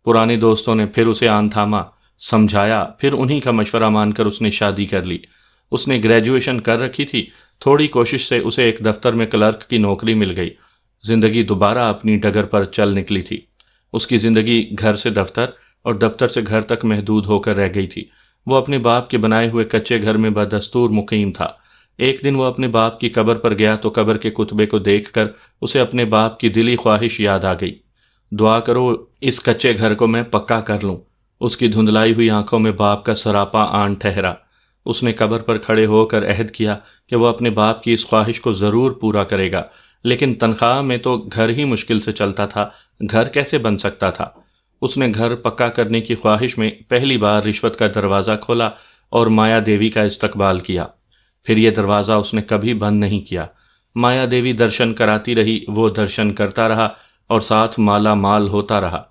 پرانے دوستوں نے پھر اسے آن تھاما، سمجھایا، پھر انہی کا مشورہ مان کر اس نے شادی کر لی۔ اس نے گریجویشن کر رکھی تھی، تھوڑی کوشش سے اسے ایک دفتر میں کلرک کی نوکری مل گئی۔ زندگی دوبارہ اپنی ڈگر پر چل نکلی تھی۔ اس کی زندگی گھر سے دفتر اور دفتر سے گھر تک محدود ہو کر رہ گئی تھی۔ وہ اپنے باپ کے بنائے ہوئے کچے گھر میں بدستور مقیم تھا۔ ایک دن وہ اپنے باپ کی قبر پر گیا تو قبر کے کتبے کو دیکھ کر اسے اپنے باپ کی دلی خواہش یاد آ گئی، دعا کرو اس کچے گھر کو میں پکا کر لوں۔ اس کی دھندلائی ہوئی آنکھوں میں باپ کا سراپا آن ٹھہرا۔ اس نے قبر پر کھڑے ہو کر عہد کیا کہ وہ اپنے باپ کی اس خواہش کو ضرور پورا کرے گا، لیکن تنخواہ میں تو گھر ہی مشکل سے چلتا تھا، گھر کیسے بن سکتا تھا؟ اس نے گھر پکا کرنے کی خواہش میں پہلی بار رشوت کا دروازہ کھولا اور مایا دیوی کا استقبال کیا۔ پھر یہ دروازہ اس نے کبھی بند نہیں کیا۔ مایا دیوی درشن کراتی رہی، وہ درشن کرتا رہا اور ساتھ مالا مال ہوتا رہا۔